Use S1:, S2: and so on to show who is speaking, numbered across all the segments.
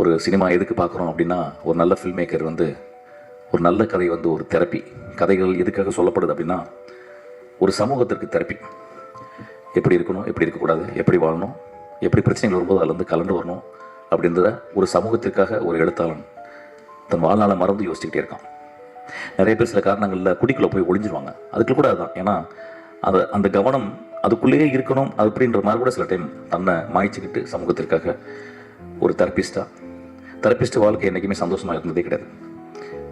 S1: ஒரு சினிமா எதுக்கு பார்க்குறோம் அப்படின்னா, ஒரு நல்ல ஃபில்ம் மேக்கர் வந்து ஒரு நல்ல கதை வந்து ஒரு தெரப்பி. கதைகள் எதுக்காக சொல்லப்படுது அப்படின்னா, ஒரு சமூகத்திற்கு தெரப்பி. எப்படி இருக்கணும், எப்படி இருக்கக்கூடாது, எப்படி வாழணும், எப்படி பிரச்சனைகள் வரும்போது அதுலேருந்து கலந்து வரணும் அப்படின்றத ஒரு சமூகத்திற்காக ஒரு எழுத்தாளன் தன் வாழ்நாளை மறந்து யோசிச்சுக்கிட்டே இருக்கான். நிறைய பேர் சில காரணங்களில் குடிக்குள்ளே போய் ஒளிஞ்சிருவாங்க. அதுக்கு கூட அதுதான். ஏன்னா அந்த கவனம் அதுக்குள்ளேயே இருக்கணும் அப்படின்ற மாதிரி கூட சில டைம் தன்னை மாய்ச்சிக்கிட்டு சமூகத்திற்காக ஒரு தெரப்பிஸ்ட் வாழ்க்கை என்றைக்குமே சந்தோஷமாக இருந்ததே கிடையாது.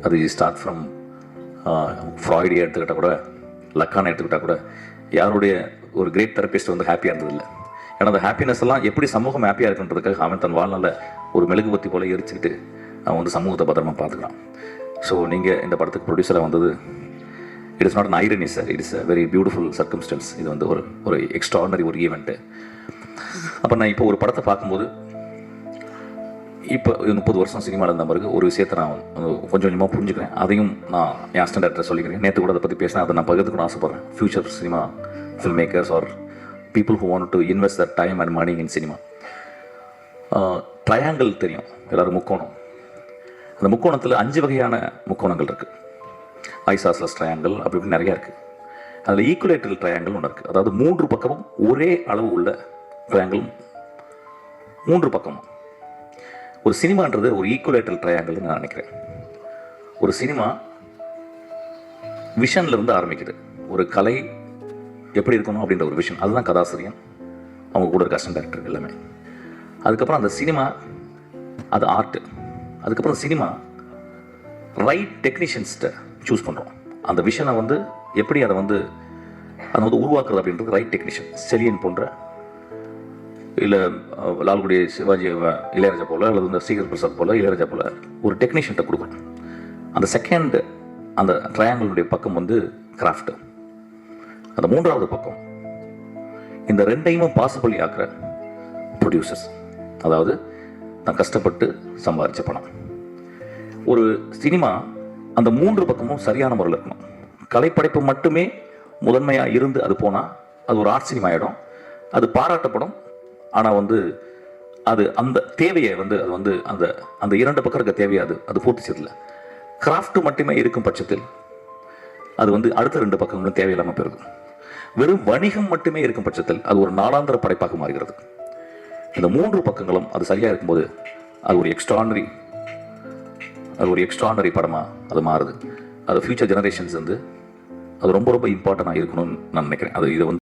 S1: அது ஸ்டார்ட் ஃப்ரம் ஃப்ராய்டை எடுத்துக்கிட்டால் கூட, லக்கானை எடுத்துக்கிட்டால் கூட, யாருடைய ஒரு கிரேட் தெரப்பிஸ்ட் வந்து ஹாப்பியாக இருந்ததில்லை. ஏன்னா அந்த ஹாப்பினஸ் எல்லாம் எப்படி சமூகம் ஹாப்பியாக இருக்குன்றதுக்காக அவன் தன் வாழ்நாளில் ஒரு மெழுகுபத்தி போல எரிச்சுக்கிட்டு அவன் வந்து சமூகத்தை பத்திரமா பார்த்துக்கிறான். ஸோ நீங்கள் இந்த படத்துக்கு ப்ரொடியூசராக வந்தது, it is not an irony sir, it is a very beautiful circumstances. இது வந்து ஒரு எக்ஸ்ட்ராடனரி ஒரு ஈவெண்ட்டு. அப்போ நான் இப்போ ஒரு படத்தை பார்க்கும்போது, இப்போ 30 வருஷம் சினிமாவில் இருந்த பிறகு ஒரு விஷயத்தை நான் கொஞ்சம் கொஞ்சமாக புரிஞ்சுக்கிறேன். அதையும் நான் என் அசிஸ்டன்ட் டேரக்டர் சொல்லிக்கிறேன். நேற்று கூட அதை பற்றி பேசினேன். அதை நான் பகிர்ந்துக்கணும்னு ஆசைப்பட்றேன். Future cinema film makers are people who want to invest that time and money in cinema. Triangle தெரியும் எல்லோரும், முக்கோணம். அந்த முக்கோணத்தில் 5 வகையான முக்கோணங்கள் இருக்குது. ஐசாஸ்லஸ் ட்ரையாங்கிள் அப்படி இப்படி நிறையா இருக்குது. அதில் ஈக்குவலேட்டரல் ட்ரையாங்கிள் ஒன்று இருக்குது. அதாவது 3 பக்கமும் ஒரே அளவு உள்ள ட்ரையாங்கிள். 3 பக்கமும் ஒரு சினிமான்றது ஒரு ஈக்குவலேட்டரல் ட்ரையாங்கிள் நான் நினைக்கிறேன். ஒரு சினிமா விஷன்லேருந்து ஆரம்பிக்குது. ஒரு கலை எப்படி இருக்கணும் அப்படின்ற ஒரு விஷன், அதுதான் கதாசிரியன், அவங்க கூட இருக்க அசிஸ்டன்ட் டைரக்டர் எல்லாமே. அதுக்கப்புறம் அந்த சினிமா, அது ஆர்ட்டு. அதுக்கப்புறம் சினிமா ரைட் டெக்னீஷியன்ஸ்கிட்ட சூஸ் பண்ணுறோம். அந்த விஷனை வந்து எப்படி அதை வந்து உருவாக்குறது அப்படின்றது ரைட் டெக்னீஷியன். செலியன் போன்ற, இல்லை லால்குடி சிவாஜி இளையராஜா போல், அல்லது இந்த ஸ்ரீகர் பிரசாத் போல் இளையராஜா போல் ஒரு டெக்னீஷியன்ட்ட கொடுக்குறோம். அந்த செகண்ட் அந்த ட்ரையாங்கிளுடைய பக்கம் வந்து கிராஃப்ட். அந்த 3வது பக்கம் இந்த 2ஐயும் பாசிபிள் ஆக்குற ப்ரொடியூசர்ஸ். அதாவது நான் கஷ்டப்பட்டு சம்பாதிச்ச பணம். ஒரு சினிமா அந்த 3 பக்கமும் சரியான முறையில் இருக்கணும். கலைப்படைப்பு மட்டுமே முதன்மையாக இருந்து அது போனால் அது ஒரு ஆர்ட் சினிமா ஆகிடும். அது பாராட்டப்படும். ஆனால் வந்து அது அந்த தேவையை வந்து அது வந்து அந்த 2 பக்கம் இருக்க தேவையை அது பூர்த்தி செய்யல. கிராஃப்ட் மட்டுமே இருக்கும் பட்சத்தில் அது வந்து அடுத்த 2 பக்கங்களும் தேவையில்லாமல் போயிருது. வெறும் வணிகம் மட்டுமே இருக்கும் பட்சத்தில் அது ஒரு நாளாந்திர படைப்பாக மாறுகிறது. இந்த 3 பக்கங்களும் அது சரியாக இருக்கும்போது அது ஒரு எக்ஸ்ட்ரானரி படமாக அது மாறுது. அது ஃபியூச்சர் ஜெனரேஷன்ஸ் வந்து அது ரொம்ப ரொம்ப இம்பார்ட்டண்டாக இருக்கணும்னு நான் நினைக்கிறேன். அது இதை வந்து